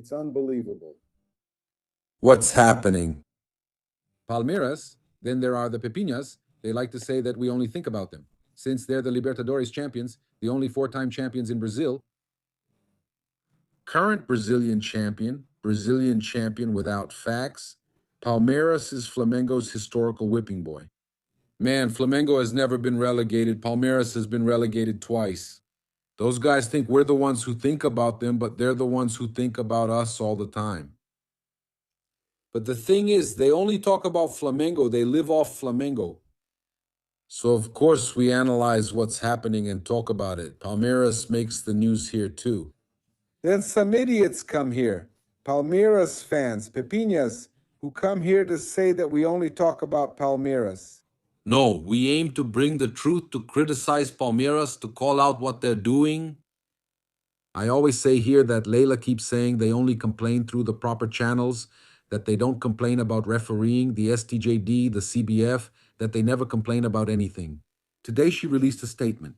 It's unbelievable. What's happening? Palmeiras, then there are the Pepinas. They like to say that we only think about them. Since they're the Libertadores champions, the only four-time champions in Brazil. Current Brazilian champion without facts. Palmeiras is Flamengo's historical whipping boy. Man, Flamengo has never been relegated. Palmeiras has been relegated twice. Those guys think we're the ones who think about them, but they're the ones who think about us all the time. But the thing is, they only talk about Flamengo. They live off Flamengo. So, of course, we analyze what's happening and talk about it. Palmeiras makes the news here, too. Then some idiots come here. Palmeiras fans, Pepinas, who come here to say that we only talk about Palmeiras. No, we aim to bring the truth, to criticize Palmeiras, to call out what they're doing. I always say here that Leila keeps saying they only complain through the proper channels, that they don't complain about refereeing, the STJD, the CBF, that they never complain about anything. Today she released a statement.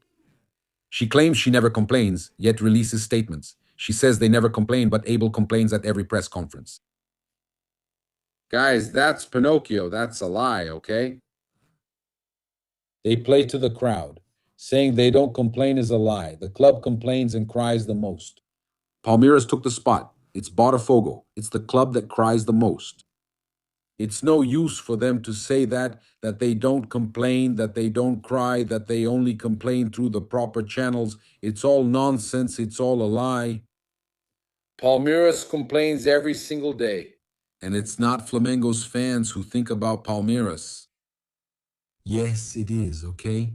She claims she never complains, yet releases statements. She says they never complain, but Abel complains at every press conference. Guys, that's Pinocchio. That's a lie, okay? They play to the crowd. Saying they don't complain is a lie. The club complains and cries the most. Palmeiras took the spot. It's Botafogo. It's the club that cries the most. It's no use for them to say that they don't complain, that they don't cry, that they only complain through the proper channels. It's all nonsense. It's all a lie. Palmeiras complains every single day. And it's not Flamengo's fans who think about Palmeiras. Yes, it is, okay?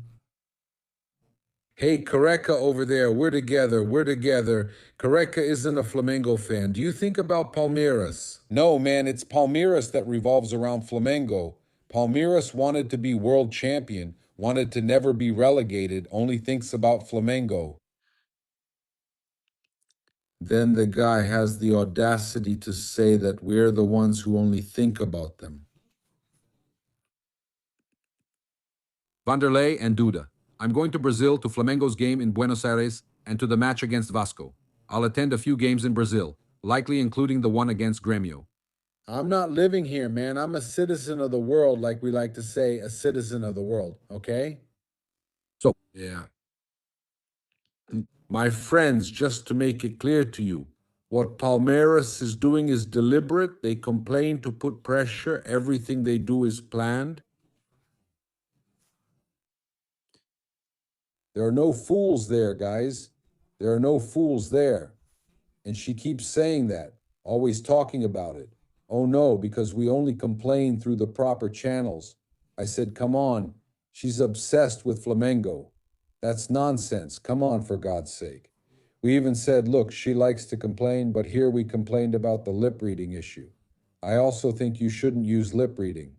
Hey, Careca over there, we're together. Careca isn't a Flamengo fan. Do you think about Palmeiras? No, man, it's Palmeiras that revolves around Flamengo. Palmeiras wanted to be world champion, wanted to never be relegated, only thinks about Flamengo. Then the guy has the audacity to say that we're the ones who only think about them. Vanderlei and Duda. I'm going to Brazil to Flamengo's game in Buenos Aires and to the match against Vasco. I'll attend a few games in Brazil, likely including the one against Grêmio. I'm not living here, man. I'm a citizen of the world, like we like to say, a citizen of the world, okay? So, Yeah. my friends, just to make it clear to you, what Palmeiras is doing is deliberate. They complain to put pressure. Everything they do is planned. There are no fools there, guys. There are no fools there. And she keeps saying that, always talking about it. Oh no, because we only complain through the proper channels. I said, come on. She's obsessed with Flamengo. That's nonsense. Come on, for God's sake. We even said, look, she likes to complain, but here we complained about the lip reading issue. I also think you shouldn't use lip reading.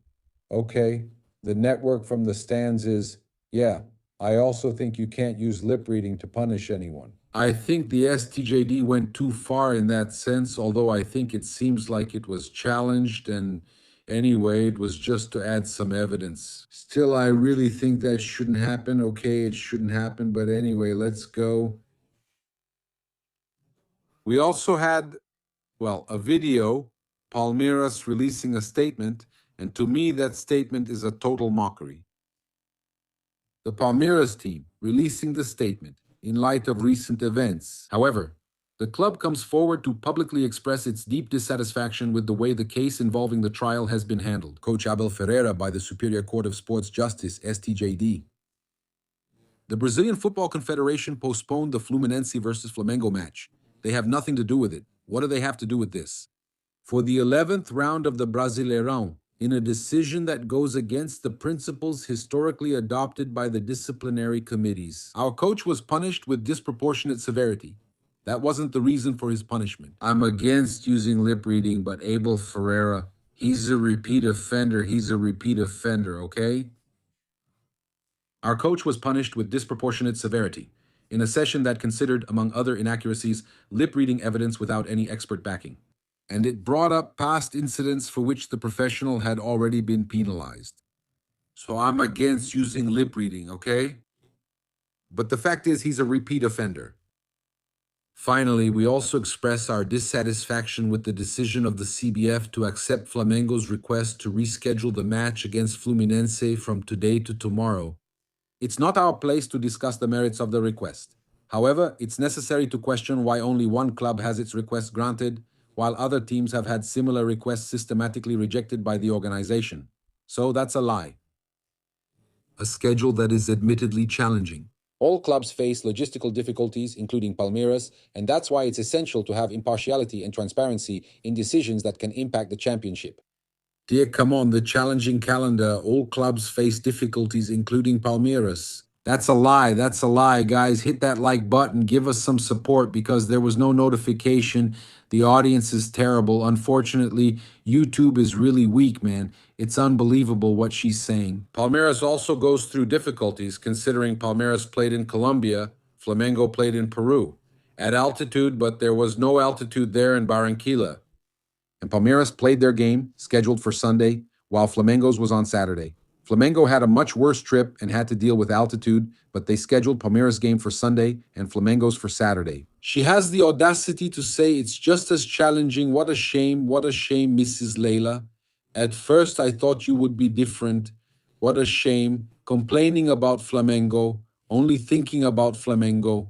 Okay, the network from the stands is, yeah, I also think you can't use lip reading to punish anyone. I think the STJD went too far in that sense, although I think it seems like it was challenged, and anyway, it was just to add some evidence. Still, I really think that shouldn't happen. Okay, it shouldn't happen, but anyway, let's go. We also had, well, a video, Palmeiras releasing a statement, and to me that statement is a total mockery. The Palmeiras team releasing the statement in light of recent events. However, the club comes forward to publicly express its deep dissatisfaction with the way the case involving the trial has been handled. Coach Abel Ferreira by the Superior Court of Sports Justice, STJD. The Brazilian Football Confederation postponed the Fluminense versus Flamengo match. They have nothing to do with it. What do they have to do with this? For the 11th round of the Brasileirão, in a decision that goes against the principles historically adopted by the disciplinary committees, our coach was punished with disproportionate severity. That wasn't the reason for his punishment. I'm against using lip reading, but Abel Ferreira, he's a repeat offender. He's a repeat offender, okay? Our coach was punished with disproportionate severity in a session that considered, among other inaccuracies, lip-reading evidence without any expert backing. And it brought up past incidents for which the professional had already been penalized. So I'm against using lip reading, okay? But the fact is he's a repeat offender. Finally, we also express our dissatisfaction with the decision of the CBF to accept Flamengo's request to reschedule the match against Fluminense from today to tomorrow. It's not our place to discuss the merits of the request. However, it's necessary to question why only one club has its request granted, while other teams have had similar requests systematically rejected by the organization. So that's a lie. A schedule that is admittedly challenging. All clubs face logistical difficulties, including Palmeiras, and that's why it's essential to have impartiality and transparency in decisions that can impact the championship. Dear, come on, the challenging calendar. All clubs face difficulties, including Palmeiras. That's a lie. That's a lie, guys. Hit that like button. Give us some support because there was no notification. The audience is terrible. Unfortunately, YouTube is really weak, man. It's unbelievable what she's saying. Palmeiras also goes through difficulties considering Palmeiras played in Colombia, Flamengo played in Peru. At altitude, but there was no altitude there in Barranquilla. And Palmeiras played their game, scheduled for Sunday, while Flamengo's was on Saturday. Flamengo had a much worse trip and had to deal with altitude, but they scheduled Palmeiras' game for Sunday and Flamengo's for Saturday. She has the audacity to say it's just as challenging. What a shame, Mrs. Leila. At first, I thought you would be different. What a shame. Complaining about Flamengo, only thinking about Flamengo,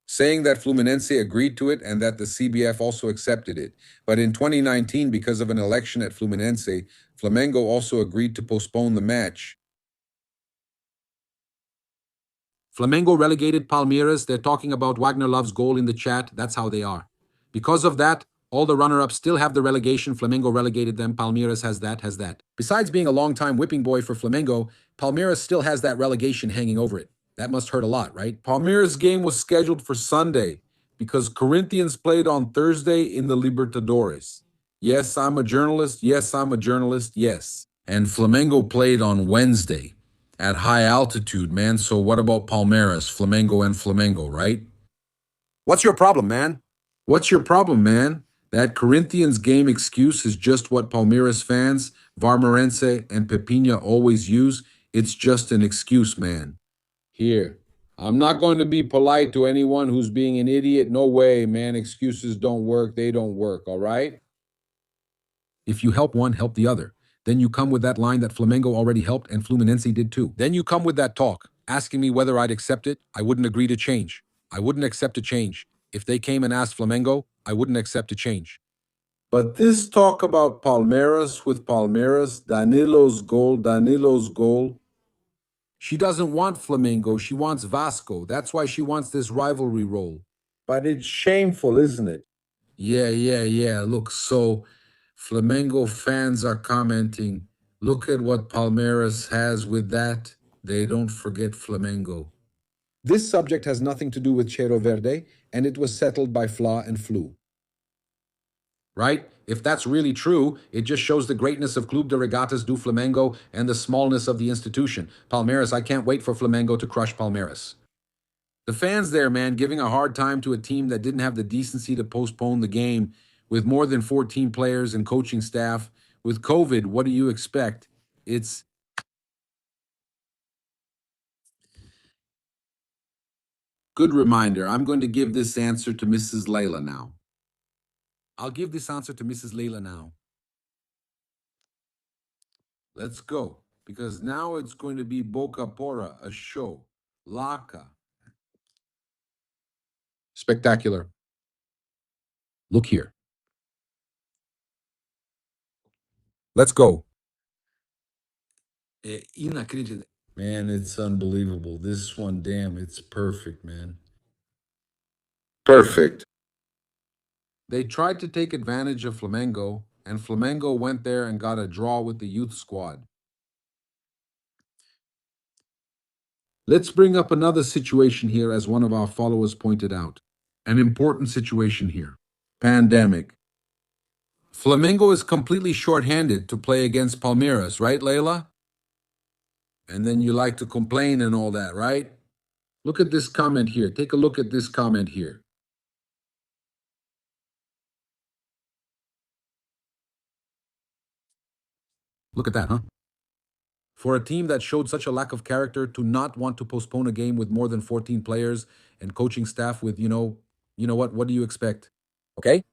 saying that Fluminense agreed to it and that the CBF also accepted it. But in 2019, because of an election at Fluminense, Flamengo also agreed to postpone the match. Flamengo relegated Palmeiras. They're talking about Wagner Love's goal in the chat. That's how they are. Because of that, all the runner-ups still have the relegation. Flamengo relegated them. Palmeiras has that. Besides being a long-time whipping boy for Flamengo, Palmeiras still has that relegation hanging over it. That must hurt a lot, right? Palmeiras' game was scheduled for Sunday because Corinthians played on Thursday in the Libertadores. Yes, I'm a journalist. Yes, I'm a journalist. Yes. And Flamengo played on Wednesday at high altitude, man. So what about Palmeiras, Flamengo, and Flamengo, right? What's your problem, man? What's your problem, man? That Corinthians game excuse is just what Palmeiras fans, Varmarense, and Pepinha always use. It's just an excuse, man. Here, I'm not going to be polite to anyone who's being an idiot. No way, man. Excuses don't work. They don't work, all right? If you help one, help the other. Then you come with that line that Flamengo already helped and Fluminense did too. Then you come with that talk, asking me whether I'd accept it. I wouldn't agree to change. I wouldn't accept a change. If they came and asked Flamengo, I wouldn't accept a change. But this talk about Palmeiras with Palmeiras, Danilo's goal. She doesn't want Flamengo, she wants Vasco. That's why she wants this rivalry role. But it's shameful, isn't it? Yeah. Look, so Flamengo fans are commenting, look at what Palmeiras has with that. They don't forget Flamengo. This subject has nothing to do with Cheiro Verde, and it was settled by Fla and Flu. Right? If that's really true, it just shows the greatness of Clube de Regatas do Flamengo and the smallness of the institution. Palmeiras, I can't wait for Flamengo to crush Palmeiras. The fans there, man, giving a hard time to a team that didn't have the decency to postpone the game with more than 14 players and coaching staff. With COVID, what do you expect? It's good reminder. I'm going to give this answer to Mrs. Leila now. I'll give this answer to Mrs. Leila now. Let's go. Because now it's going to be Boca Pora, a show. Laka. Spectacular. Look here. Let's go. Inacreditável. Man, it's unbelievable. This one, damn, it's perfect, man. Perfect. They tried to take advantage of Flamengo, and Flamengo went there and got a draw with the youth squad. Let's bring up another situation here, as one of our followers pointed out. An important situation here. Pandemic. Flamengo is completely short-handed to play against Palmeiras, right, Leila? And then you like to complain and all that, right? Look at this comment here. Take a look at this comment here. Look at that, huh? For a team that showed such a lack of character to not want to postpone a game with more than 14 players and coaching staff with, You know what? What do you expect? Okay?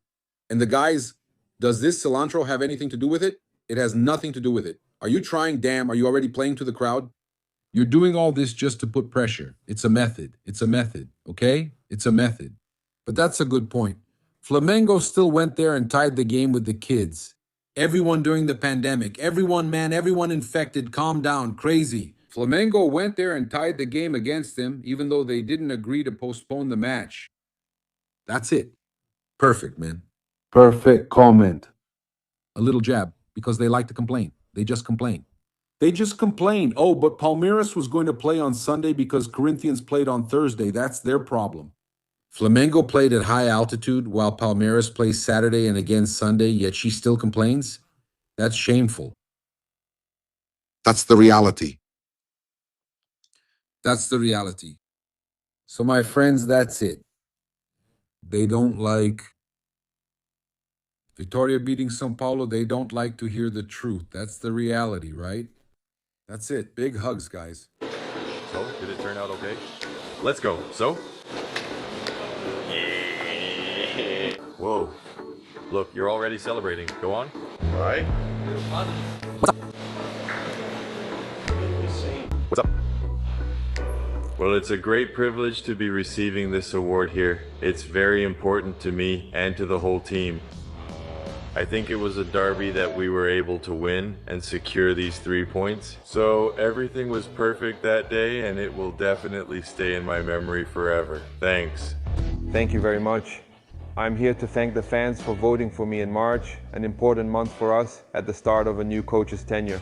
And the guys, does this cilantro have anything to do with it? It has nothing to do with it. Are you trying? Damn, are you already playing to the crowd? You're doing all this just to put pressure. It's a method. It's a method, okay? It's a method. But that's a good point. Flamengo still went there and tied the game with the kids. Everyone during the pandemic, everyone, man, everyone infected, calm down, crazy. Flamengo went there and tied the game against them, even though they didn't agree to postpone the match. That's it. Perfect, man. Perfect comment. A little jab, because they like to complain. They just complain. They just complain. Oh, but Palmeiras was going to play on Sunday because Corinthians played on Thursday. That's their problem. Flamengo played at high altitude while Palmeiras plays Saturday and again Sunday, yet she still complains? That's shameful. That's the reality. That's the reality. So, my friends, that's it. They don't like Vitória beating São Paulo. They don't like to hear the truth. That's the reality, right? That's it. Big hugs, guys. So, did it turn out okay? Let's go. So? Whoa. Look, you're already celebrating. Go on. Right? What's up? Well, it's a great privilege to be receiving this award here. It's very important to me and to the whole team. I think it was a derby that we were able to win and secure these 3 points. So everything was perfect that day, and it will definitely stay in my memory forever. Thanks. Thank you very much. I'm here to thank the fans for voting for me in March, an important month for us at the start of a new coach's tenure.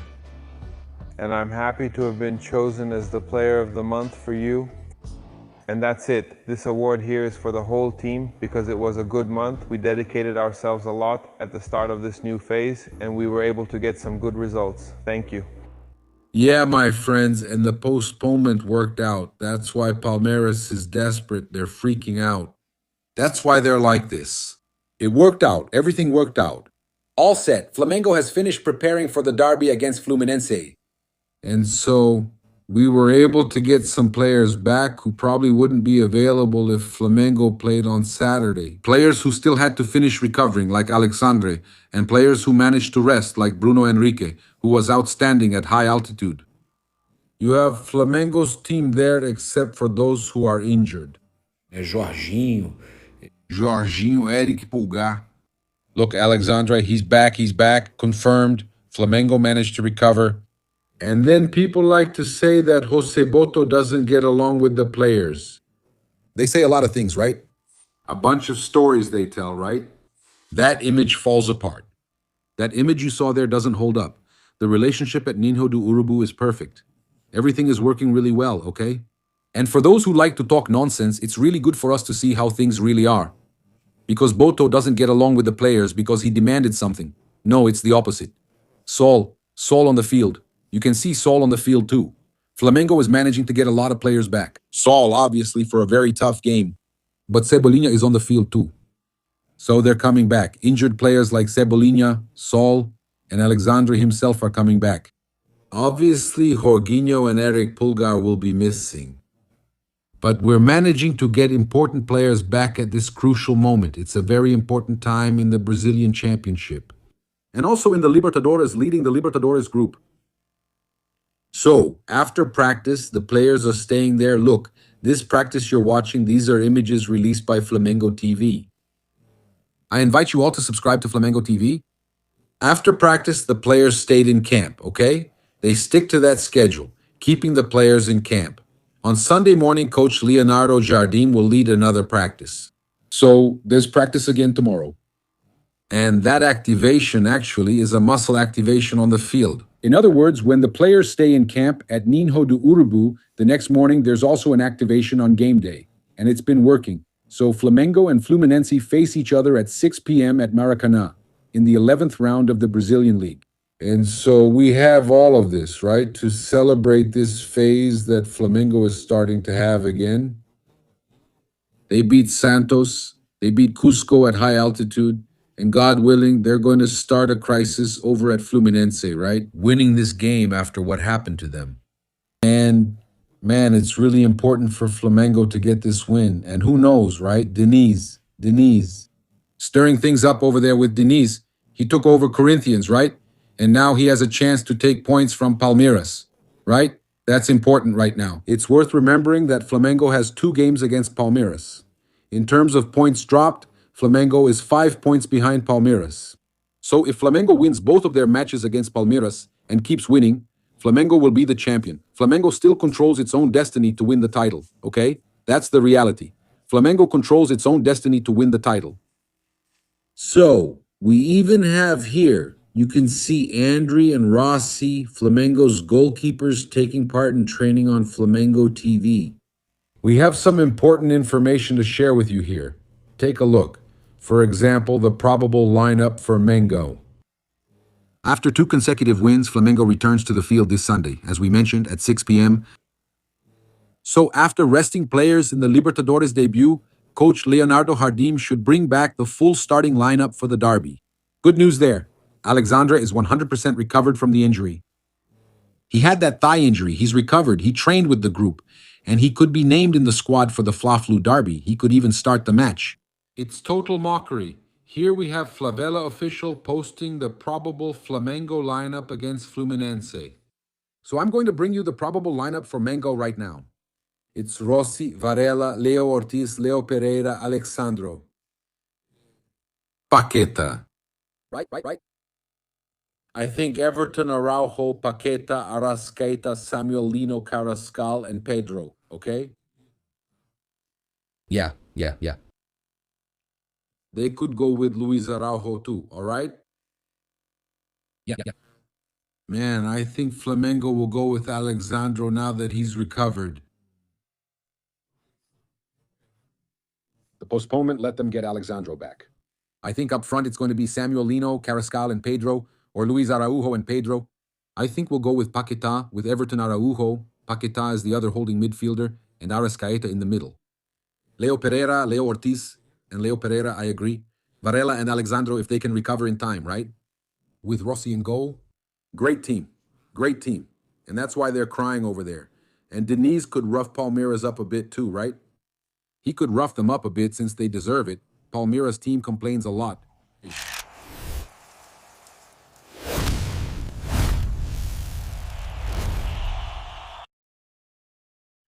And I'm happy to have been chosen as the player of the month for you. And that's it. This award here is for the whole team because it was a good month. We dedicated ourselves a lot at the start of this new phase and we were able to get some good results. Thank you. Yeah, my friends, and the postponement worked out. That's why Palmeiras is desperate. They're freaking out. That's why they're like this. It worked out. Everything worked out. All set. Flamengo has finished preparing for the derby against Fluminense. And so we were able to get some players back who probably wouldn't be available if Flamengo played on Saturday. Players who still had to finish recovering, like Alexandre, and players who managed to rest, like Bruno Henrique, who was outstanding at high altitude. You have Flamengo's team there except for those who are injured. Jorginho, Eric Pulgar. Look, Alexandre, he's back, confirmed. Flamengo managed to recover. And then people like to say that Jose Boto doesn't get along with the players. They say a lot of things, right? A bunch of stories they tell, right? That image falls apart. That image you saw there doesn't hold up. The relationship at Ninho do Urubu is perfect. Everything is working really well, okay? And for those who like to talk nonsense, it's really good for us to see how things really are. Because Boto doesn't get along with the players because he demanded something. No, it's the opposite. Saul on the field. You can see Saul on the field too. Flamengo is managing to get a lot of players back. Saul, obviously, for a very tough game. But Cebolinha is on the field too. So they're coming back. Injured players like Cebolinha, Saul, and Alexandre himself are coming back. Obviously, Jorginho and Eric Pulgar will be missing. But we're managing to get important players back at this crucial moment. It's a very important time in the Brazilian Championship. And also in the Libertadores, leading the Libertadores group. So, after practice, the players are staying there. Look, this practice you're watching, these are images released by Flamengo TV. I invite you all to subscribe to Flamengo TV. After practice, the players stayed in camp, okay? They stick to that schedule, keeping the players in camp. On Sunday morning, Coach Leonardo Jardim will lead another practice. So, there's practice again tomorrow. And that activation actually is a muscle activation on the field. In other words, when the players stay in camp at Ninho do Urubu, the next morning there's also an activation on game day. And it's been working. So Flamengo and Fluminense face each other at 6 p.m. at Maracanã in the 11th round of the Brazilian League. And so we have all of this, right, to celebrate this phase that Flamengo is starting to have again. They beat Santos, they beat Cusco at high altitude, and God willing, they're going to start a crisis over at Fluminense, right? Winning this game after what happened to them. And Man, it's really important for Flamengo to get this win. And who knows, right? Denise. Stirring things up over there with Denise. He took over Corinthians, right? And now he has a chance to take points from Palmeiras, right? That's important right now. It's worth remembering that Flamengo has 2 games against Palmeiras. In terms of points dropped, Flamengo is 5 points behind Palmeiras. So if Flamengo wins both of their matches against Palmeiras and keeps winning, Flamengo will be the champion. Flamengo still controls its own destiny to win the title, okay? That's the reality. Flamengo controls its own destiny to win the title. So, we even have here, you can see Andri and Rossi, Flamengo's goalkeepers, taking part in training on Flamengo TV. We have some important information to share with you here. Take a look. For example, the probable lineup for Mengo. After 2 consecutive wins, Flamengo returns to the field this Sunday, as we mentioned, at 6 p.m. So after resting players in the Libertadores debut, coach Leonardo Jardim should bring back the full starting lineup for the derby. Good news there. Alexandre is 100% recovered from the injury. He had that thigh injury. He's recovered. He trained with the group. And he could be named in the squad for the Fla-Flu derby. He could even start the match. It's total mockery. Here we have Favela official posting the probable Flamengo lineup against Fluminense. So I'm going to bring you the probable lineup for Mengo right now. It's Rossi, Varela, Leo Ortiz, Leo Pereira, Alexandro. Paqueta. Right. I think Everton, Araujo, Paqueta, Arrascaeta, Samuel Lino, Carrascal, and Pedro, okay? Yeah. They could go with Luis Araujo too, all right? Yeah. Man, I think Flamengo will go with Alexandro now that he's recovered. The postponement let them get Alexandro back. I think up front it's going to be Samuel Lino, Carrascal, and Pedro, or Luis Araujo and Pedro. I think we'll go with Paqueta, with Everton Araujo. Paqueta is the other holding midfielder, and Arrascaeta in the middle. Leo Pereira, Leo Ortiz, and Leo Pereira, I agree. Varela and Alexandro if they can recover in time, right? With Rossi in goal. Great team. And that's why they're crying over there. And Denise could rough Palmeiras up a bit too, right? He could rough them up a bit since they deserve it. Palmeiras team complains a lot.